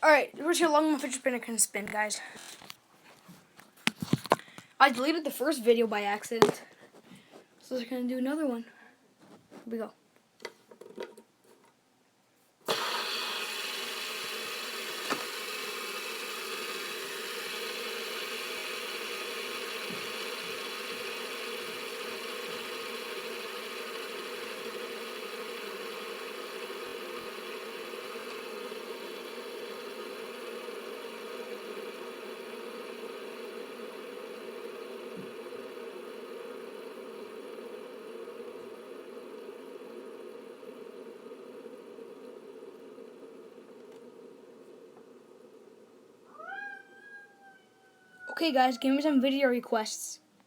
Alright, we're see how long my fidget spinner can spin, guys. I deleted the first video by accident. So we're gonna do another one. Here we go. Okay guys, give me some video requests.